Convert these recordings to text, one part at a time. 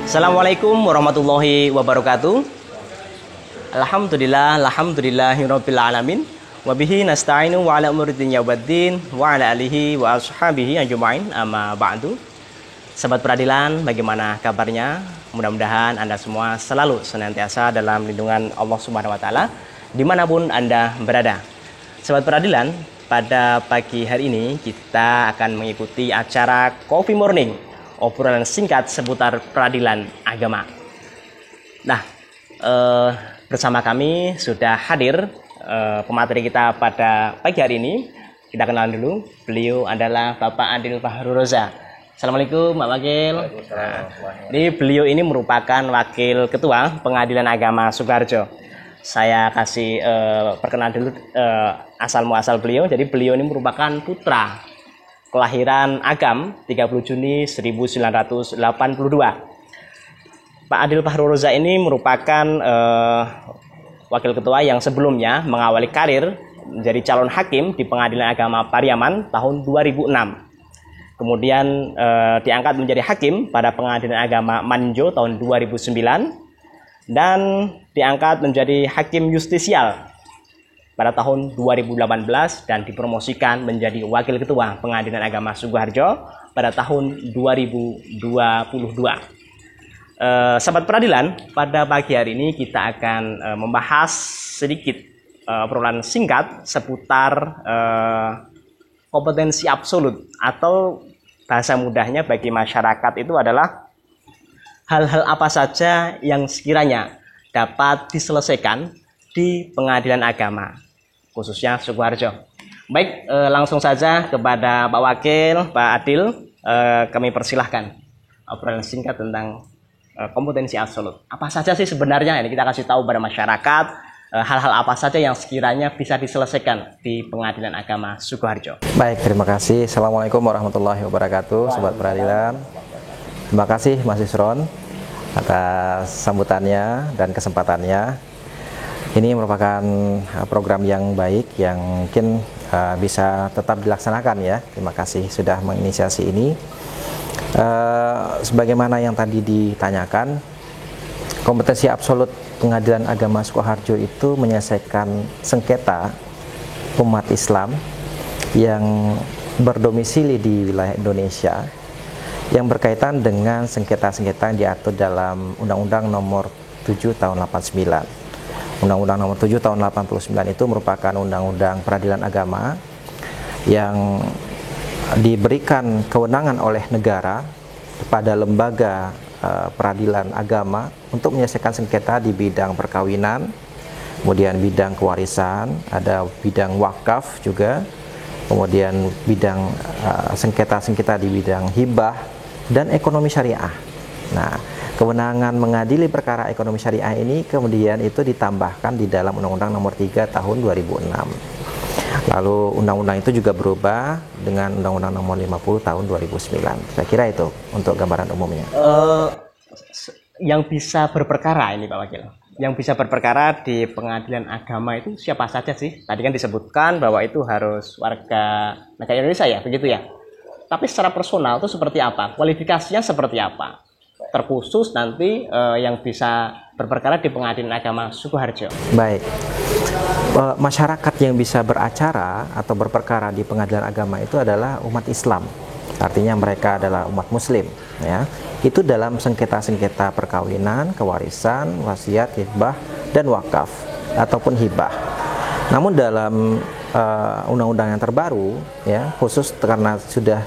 Assalamualaikum warahmatullahi wabarakatuh. Alhamdulillahirabbil alamin. Wabihi nasta'inu wa ala umuri dunya waddin wa ala alihi wa ashabihi ajmain, amma ba'du. Sahabat peradilan, bagaimana kabarnya? Mudah-mudahan Anda semua selalu senantiasa dalam lindungan Allah Subhanahu wa taala dimanapun Anda berada. Sahabat peradilan, pada pagi hari ini kita akan mengikuti acara Coffee Morning, obrolan singkat seputar peradilan agama. Nah, bersama kami sudah hadir pemateri kita pada pagi hari ini. Kita kenalan dulu. Beliau adalah Bapak Adil Fahrul-Roza. Assalamualaikum, Pak Wakil. Ini beliau ini merupakan Wakil Ketua Pengadilan Agama Sukoharjo. Saya kasih perkenalan dulu asal muasal beliau. Jadi beliau ini merupakan putra kelahiran Agam 30 Juni 1982. Pak Adil Fahrul-Roza ini merupakan wakil ketua yang sebelumnya mengawali karir menjadi calon hakim di Pengadilan Agama Pariaman tahun 2006. Kemudian diangkat menjadi hakim pada Pengadilan Agama Manjo tahun 2009 dan diangkat menjadi hakim justisial pada tahun 2018 dan dipromosikan menjadi Wakil Ketua Pengadilan Agama Sukoharjo pada tahun 2022. Sahabat peradilan, pada pagi hari ini kita akan membahas sedikit obrolan singkat seputar kompetensi absolut, atau bahasa mudahnya bagi masyarakat itu adalah hal-hal apa saja yang sekiranya dapat diselesaikan di pengadilan agama, khususnya Sukoharjo. Baik, langsung saja kepada Pak Wakil, Pak Adil, kami persilahkan obrolan singkat tentang kompetensi absolut. Apa saja sih sebenarnya? Ini kita kasih tahu pada masyarakat hal-hal apa saja yang sekiranya bisa diselesaikan di Pengadilan Agama Sukoharjo. Baik, terima kasih. Assalamualaikum warahmatullahi wabarakatuh, Sobat Peradilan. Terima kasih Mas Isron atas sambutannya dan kesempatannya. Ini merupakan program yang baik yang mungkin bisa tetap dilaksanakan ya. Terima kasih sudah menginisiasi ini. Sebagaimana yang tadi ditanyakan, kompetensi absolut Pengadilan Agama Sukoharjo itu menyelesaikan sengketa umat Islam yang berdomisili di wilayah Indonesia yang berkaitan dengan sengketa-sengketa yang diatur dalam Undang-Undang Nomor 7 Tahun 89. Undang-Undang Nomor 7 Tahun 89 itu merupakan undang-undang peradilan agama yang diberikan kewenangan oleh negara kepada lembaga peradilan agama untuk menyelesaikan sengketa di bidang perkawinan, kemudian bidang kewarisan, ada bidang wakaf juga, kemudian bidang sengketa-sengketa di bidang hibah dan ekonomi syariah. Nah, kewenangan mengadili perkara ekonomi syariah ini kemudian itu ditambahkan di dalam Undang-Undang Nomor 3 Tahun 2006. Lalu undang-undang itu juga berubah dengan Undang-Undang Nomor 50 Tahun 2009. Saya kira itu untuk gambaran umumnya. Yang bisa berperkara ini Pak Wakil, yang bisa berperkara di pengadilan agama itu siapa saja sih? Tadi kan disebutkan bahwa itu harus warga negara Indonesia ya, begitu ya. Tapi secara personal itu seperti apa? Kualifikasinya seperti apa? Terkhusus nanti yang bisa berperkara di Pengadilan Agama Sukoharjo. Baik, masyarakat yang bisa beracara atau berperkara di pengadilan agama itu adalah umat Islam. Artinya mereka adalah umat Muslim, ya. Itu dalam sengketa-sengketa perkawinan, kewarisan, wasiat, hibah, dan wakaf ataupun hibah. Namun dalam undang-undang yang terbaru, ya, khusus karena sudah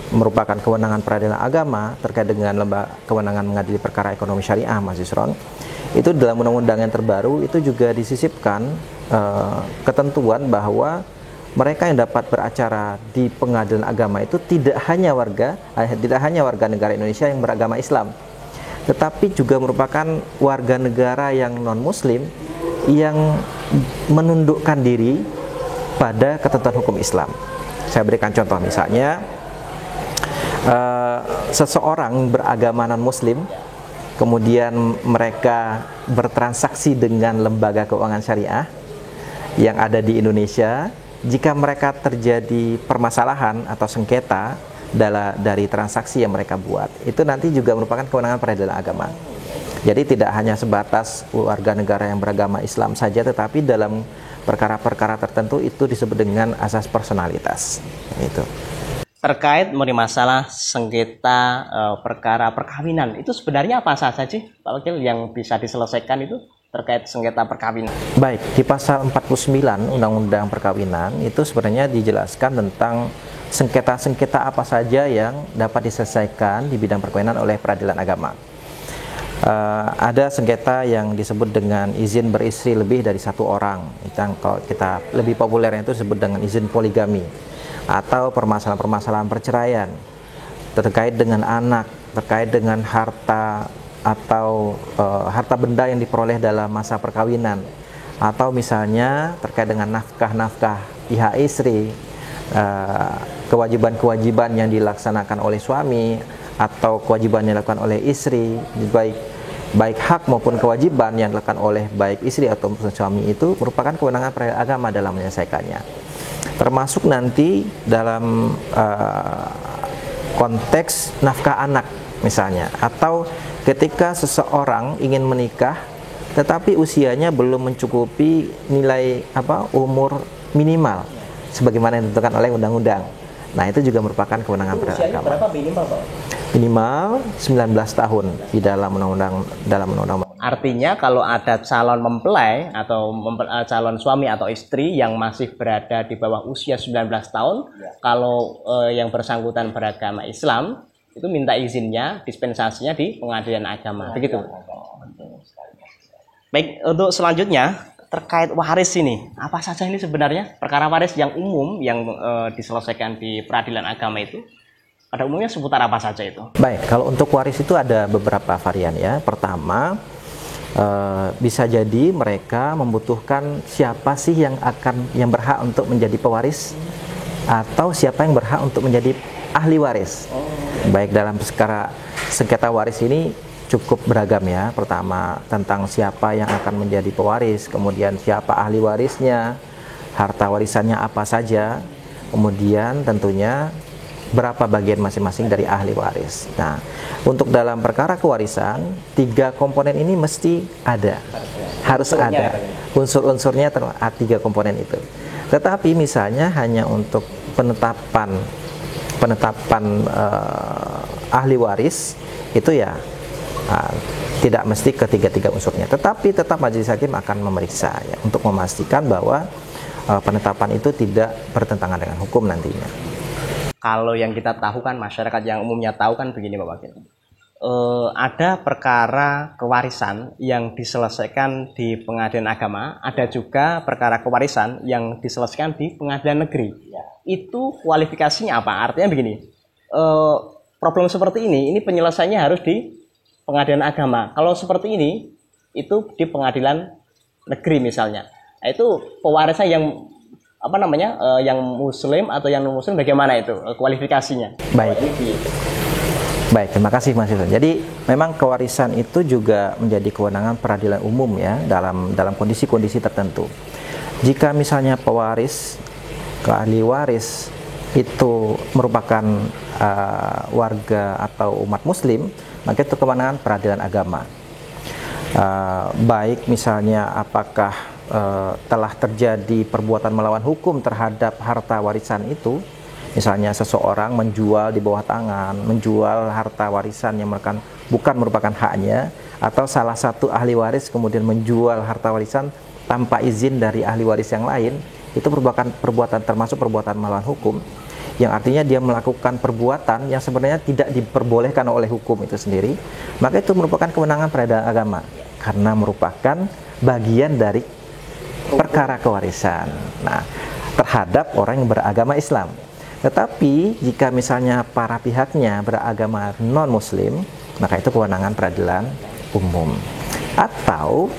merupakan kewenangan peradilan agama terkait dengan kewenangan mengadili perkara ekonomi syariah, Mas Isron, itu dalam undang-undang yang terbaru itu juga disisipkan ketentuan bahwa mereka yang dapat beracara di pengadilan agama itu tidak hanya warga negara Indonesia yang beragama Islam, tetapi juga merupakan warga negara yang non-Muslim yang menundukkan diri pada ketentuan hukum Islam. Saya berikan contoh, misalnya seseorang beragama non-Muslim, kemudian mereka bertransaksi dengan lembaga keuangan syariah yang ada di Indonesia. Jika mereka terjadi permasalahan atau sengketa dari transaksi yang mereka buat. Itu nanti juga merupakan kewenangan peradilan agama. Jadi tidak hanya sebatas warga negara yang beragama Islam saja, tetapi dalam perkara-perkara tertentu itu disebut dengan asas personalitas. Itu. Terkait mengenai masalah sengketa perkara perkawinan, itu sebenarnya apa saja sih Pak Wakil yang bisa diselesaikan itu terkait sengketa perkawinan? Baik, di pasal 49 Undang-Undang Perkawinan itu sebenarnya dijelaskan tentang sengketa-sengketa apa saja yang dapat diselesaikan di bidang perkawinan oleh peradilan agama. Ada sengketa yang disebut dengan izin beristri lebih dari satu orang, yang kalau kita lebih populernya itu disebut dengan izin poligami, atau permasalahan-permasalahan perceraian terkait dengan anak, terkait dengan harta atau harta benda yang diperoleh dalam masa perkawinan, atau misalnya terkait dengan nafkah-nafkah pihak istri, kewajiban-kewajiban yang dilaksanakan oleh suami atau kewajiban yang dilakukan oleh istri, baik hak maupun kewajiban yang dilakukan oleh baik istri atau suami, itu merupakan kewenangan peradilan agama dalam menyelesaikannya. Termasuk nanti dalam konteks nafkah anak misalnya, atau ketika seseorang ingin menikah tetapi usianya belum mencukupi nilai umur minimal sebagaimana yang ditentukan oleh undang-undang. Nah, itu juga merupakan kewenangan peradilan agama. Berapa minimal, Pak? Minimal 19 tahun di dalam undang-undang. Artinya kalau ada calon mempelai atau calon suami atau istri yang masih berada di bawah usia 19 tahun, kalau yang bersangkutan beragama Islam, itu minta izinnya, dispensasinya di pengadilan agama, begitu. Baik, untuk selanjutnya terkait waris ini, apa saja ini sebenarnya perkara waris yang umum yang diselesaikan di peradilan agama itu? Pada umumnya seputar apa saja itu? Baik, kalau untuk waris itu ada beberapa varian ya. Pertama, bisa jadi mereka membutuhkan siapa sih yang berhak untuk menjadi pewaris, atau siapa yang berhak untuk menjadi ahli waris. Baik, dalam perkara sengketa waris ini cukup beragam ya. Pertama, tentang siapa yang akan menjadi pewaris, kemudian siapa ahli warisnya, harta warisannya apa saja, kemudian tentunya berapa bagian masing-masing dari ahli waris. Nah, untuk dalam perkara kewarisan, 3 komponen ini mesti ada, harus ada. Unsur-unsurnya 3 komponen itu. Tetapi misalnya hanya untuk penetapan ahli waris itu ya tidak mesti ketiga-tiga unsurnya. Tetapi tetap majelis hakim akan memeriksa ya, untuk memastikan bahwa penetapan itu tidak bertentangan dengan hukum nantinya. Kalau yang kita tahu kan, masyarakat yang umumnya tahu kan begini Pak Wakil, ada perkara kewarisan yang diselesaikan di pengadilan agama, ada juga perkara kewarisan yang diselesaikan di pengadilan negeri. Itu kualifikasinya apa? Artinya begini, problem seperti ini penyelesaiannya harus di pengadilan agama. Kalau seperti ini, itu di pengadilan negeri misalnya. Nah, itu pewarisan yang yang muslim atau yang non muslim, bagaimana itu kualifikasinya? Baik, terima kasih Mas Yusuf. Jadi memang kewarisan itu juga menjadi kewenangan peradilan umum ya, dalam kondisi-kondisi tertentu. Jika misalnya pewaris ke ahli waris itu merupakan warga atau umat muslim, maka itu kewenangan peradilan agama. Baik misalnya apakah telah terjadi perbuatan melawan hukum terhadap harta warisan itu, misalnya seseorang menjual di bawah tangan, menjual harta warisan yang bukan merupakan haknya, atau salah satu ahli waris kemudian menjual harta warisan tanpa izin dari ahli waris yang lain, itu merupakan perbuatan termasuk perbuatan melawan hukum, yang artinya dia melakukan perbuatan yang sebenarnya tidak diperbolehkan oleh hukum itu sendiri, maka itu merupakan kewenangan peradilan agama karena merupakan bagian dari perkara kewarisan. Nah, terhadap orang yang beragama Islam. Tetapi jika misalnya para pihaknya beragama non-muslim, maka itu kewenangan peradilan umum. Atau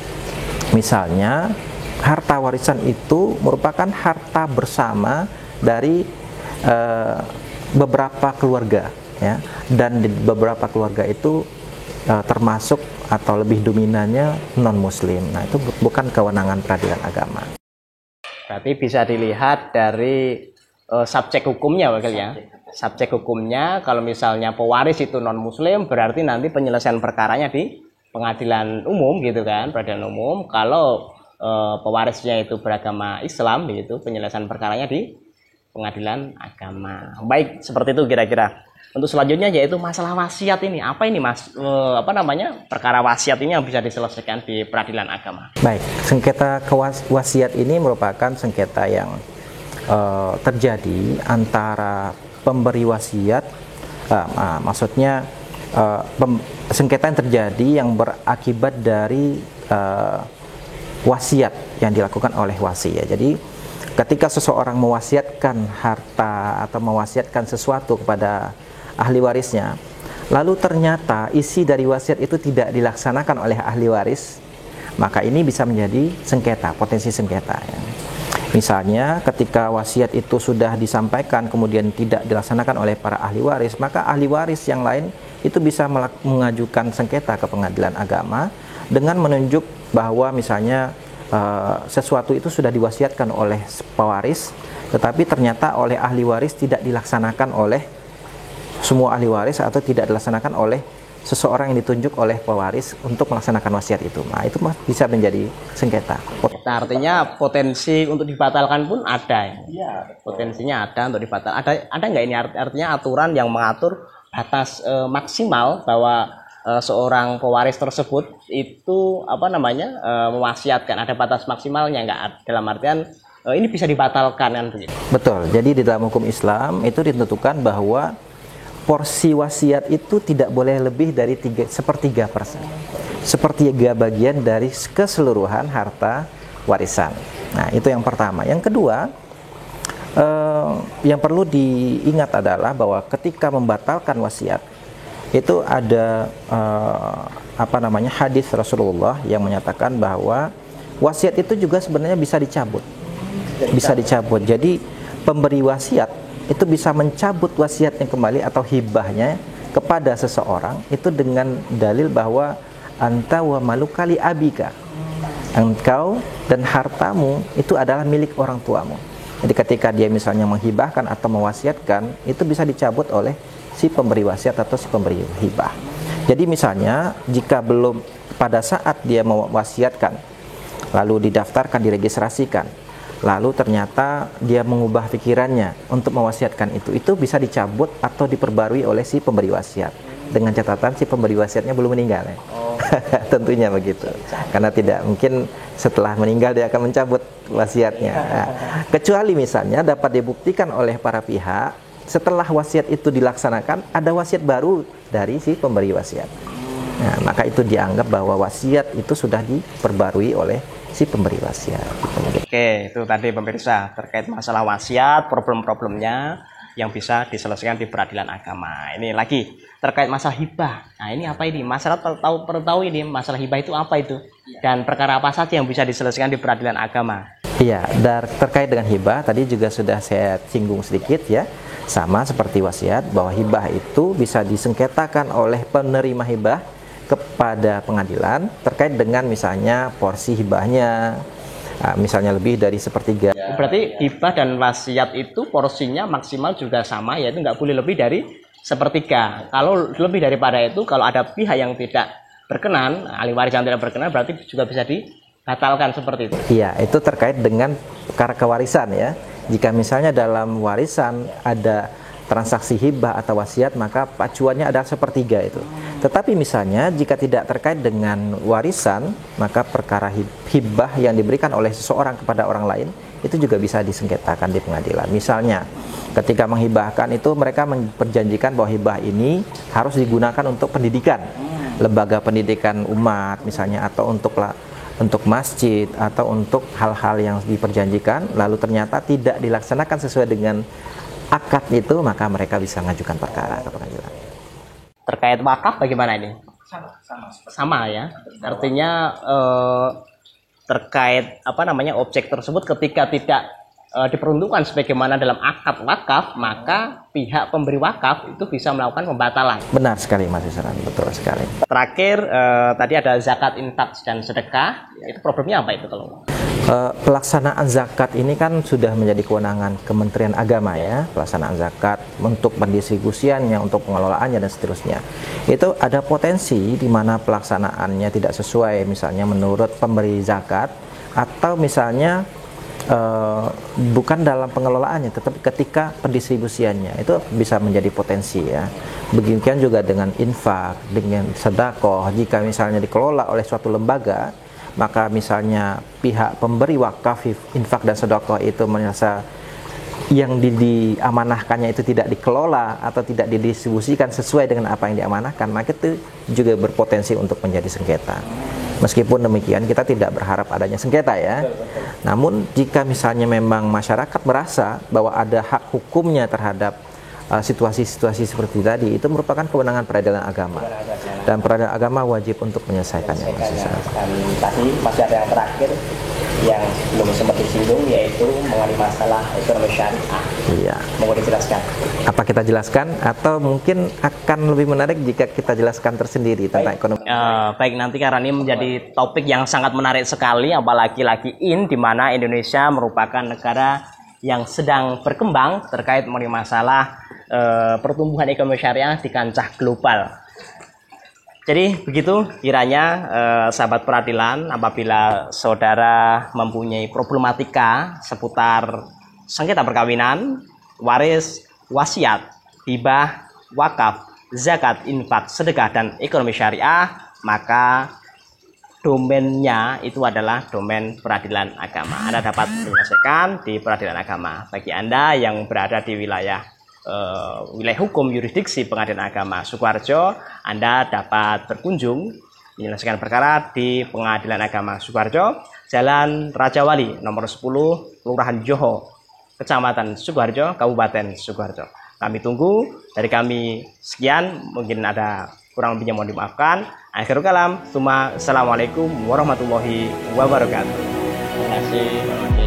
misalnya harta warisan itu merupakan harta bersama dari beberapa keluarga ya, dan di beberapa keluarga itu termasuk atau lebih dominannya non-muslim. Nah, itu bukan kewenangan peradilan agama. Berarti bisa dilihat dari subjek hukumnya Wakil ya. subjek hukumnya kalau misalnya pewaris itu non muslim berarti nanti penyelesaian perkaranya di pengadilan umum gitu kan, peradilan umum. Kalau pewarisnya itu beragama Islam gitu, penyelesaian perkaranya di pengadilan agama. Baik, seperti itu kira-kira. Untuk selanjutnya yaitu masalah wasiat ini. Apa ini Mas? Perkara wasiat ini yang bisa diselesaikan di peradilan agama. Baik, sengketa wasiat ini merupakan sengketa yang terjadi antara pemberi wasiat, sengketa yang terjadi yang berakibat dari wasiat yang dilakukan oleh wasi ya. Jadi ketika seseorang mewasiatkan harta atau mewasiatkan sesuatu kepada ahli warisnya, lalu ternyata isi dari wasiat itu tidak dilaksanakan oleh ahli waris, maka ini bisa menjadi sengketa, potensi sengketa ya. Misalnya ketika wasiat itu sudah disampaikan kemudian tidak dilaksanakan oleh para ahli waris, maka ahli waris yang lain itu bisa mengajukan sengketa ke pengadilan agama dengan menunjuk bahwa misalnya sesuatu itu sudah diwasiatkan oleh pewaris, tetapi ternyata oleh ahli waris tidak dilaksanakan oleh semua ahli waris atau tidak dilaksanakan oleh seseorang yang ditunjuk oleh pewaris untuk melaksanakan wasiat itu. Nah, itu bisa menjadi sengketa. Nah, artinya potensi untuk dibatalkan pun ada ya. Potensinya ada untuk dibatal. Ada nggak ini artinya aturan yang mengatur batas maksimal bahwa seorang pewaris tersebut itu mewasiatkan, ada batas maksimalnya nggak, dalam artian ini bisa dibatalkan kan begitu. Betul. Jadi di dalam hukum Islam itu ditentukan bahwa porsi wasiat itu tidak boleh lebih dari 1/3%, sepertiga bagian dari keseluruhan harta warisan. Nah, itu yang pertama. Yang kedua, yang perlu diingat adalah bahwa ketika membatalkan wasiat itu ada hadis Rasulullah yang menyatakan bahwa wasiat itu juga sebenarnya bisa dicabut. Bisa dicabut. Jadi pemberi wasiat itu bisa mencabut wasiatnya kembali atau hibahnya kepada seseorang itu dengan dalil bahwa anta wa malukali abika, engkau dan hartamu itu adalah milik orang tuamu. Jadi ketika dia misalnya menghibahkan atau mewasiatkan, itu bisa dicabut oleh si pemberi wasiat atau si pemberi hibah. Jadi misalnya jika belum pada saat dia mewasiatkan lalu didaftarkan, diregistrasikan, lalu ternyata dia mengubah pikirannya untuk mewasiatkan itu bisa dicabut atau diperbarui oleh si pemberi wasiat dengan catatan si pemberi wasiatnya belum meninggal ya. Tentunya begitu, karena tidak mungkin setelah meninggal dia akan mencabut wasiatnya. Nah, kecuali misalnya dapat dibuktikan oleh para pihak setelah wasiat itu dilaksanakan ada wasiat baru dari si pemberi wasiat. Nah, maka itu dianggap bahwa wasiat itu sudah diperbarui oleh si pemberi wasiat. Oke, itu tadi pemirsa terkait masalah wasiat, problem-problemnya yang bisa diselesaikan di peradilan agama. Ini lagi terkait masalah hibah. Nah, ini apa ini? Masalah perlu tahu ini masalah hibah itu apa itu? Dan perkara apa saja yang bisa diselesaikan di peradilan agama? Iya, terkait dengan hibah tadi juga sudah saya singgung sedikit ya. Sama seperti wasiat bahwa hibah itu bisa disengketakan oleh penerima hibah kepada pengadilan terkait dengan misalnya porsi hibahnya, misalnya lebih dari 1/3. Berarti hibah dan wasiat itu porsinya maksimal juga sama, yaitu nggak boleh lebih dari 1/3. Kalau lebih daripada itu, kalau ada pihak yang tidak berkenan, ahli waris yang tidak berkenan, berarti juga bisa dibatalkan seperti itu. Iya, itu terkait dengan perkara kewarisan ya. Jika misalnya dalam warisan ada transaksi hibah atau wasiat, maka pacuannya adalah 1/3 itu. Tetapi misalnya jika tidak terkait dengan warisan, maka perkara hibah yang diberikan oleh seseorang kepada orang lain itu juga bisa disengketakan di pengadilan. Misalnya ketika menghibahkan itu mereka memperjanjikan bahwa hibah ini harus digunakan untuk pendidikan, lembaga pendidikan umat misalnya, atau untuk masjid atau untuk hal-hal yang diperjanjikan, lalu ternyata tidak dilaksanakan sesuai dengan akad itu, maka mereka bisa mengajukan perkara ke pengadilan. Terkait wakaf bagaimana ini? Sama ya. Artinya terkait objek tersebut ketika tidak diperuntukkan sebagaimana dalam akad wakaf, maka pihak pemberi wakaf itu bisa melakukan pembatalan. Benar sekali Mas Isran, betul sekali. Terakhir tadi ada zakat, infak dan sedekah. Itu problemnya apa itu kalau? Pelaksanaan zakat ini kan sudah menjadi kewenangan Kementerian Agama ya, pelaksanaan zakat untuk pendistribusiannya, untuk pengelolaannya dan seterusnya. Itu ada potensi di mana pelaksanaannya tidak sesuai, misalnya menurut pemberi zakat, atau misalnya bukan dalam pengelolaannya, tetapi ketika pendistribusiannya itu bisa menjadi potensi ya. Beginian juga dengan infak, dengan sedekah. Jika misalnya dikelola oleh suatu lembaga, maka misalnya pihak pemberi wakaf infak dan sedekah itu merasa yang diamanahkannya itu tidak dikelola atau tidak didistribusikan sesuai dengan apa yang diamanahkan, maka itu juga berpotensi untuk menjadi sengketa. Meskipun demikian kita tidak berharap adanya sengketa ya. Namun jika misalnya memang masyarakat merasa bahwa ada hak hukumnya terhadap situasi-situasi seperti tadi, itu merupakan kewenangan peradilan agama, dan peradilan agama wajib untuk menyelesaikannya. Dan tadi masih ada yang terakhir yang belum sempat disinggung, yaitu mengenai masalah ekonomi syariah. Iya. Mau dijelaskan? Apa kita jelaskan, atau mungkin akan lebih menarik jika kita jelaskan tersendiri tentang ekonomi? Baik, nanti karena ini menjadi topik yang sangat menarik sekali, apalagi lagi di mana Indonesia merupakan negara yang sedang berkembang terkait mengenai masalah pertumbuhan ekonomi syariah di kancah global. Jadi begitu kiranya sahabat peradilan, apabila saudara mempunyai problematika seputar sengketa perkawinan, waris, wasiat, hibah, wakaf, zakat, infak, sedekah, dan ekonomi syariah, maka domainnya itu adalah domain peradilan agama. Anda dapat menyelesaikan di peradilan agama. Bagi Anda yang berada di wilayah hukum yurisdiksi Pengadilan Agama Sukoharjo, Anda dapat berkunjung menyelesaikan perkara di Pengadilan Agama Sukoharjo, Jalan Raja Wali nomor 10, Kelurahan Joho, Kecamatan Sukoharjo, Kabupaten Sukoharjo. Kami tunggu. Dari kami sekian, mungkin ada kurang lebihnya mohon dimaafkan. Akhirul kalam, assalamualaikum warahmatullahi wabarakatuh. Terima kasih.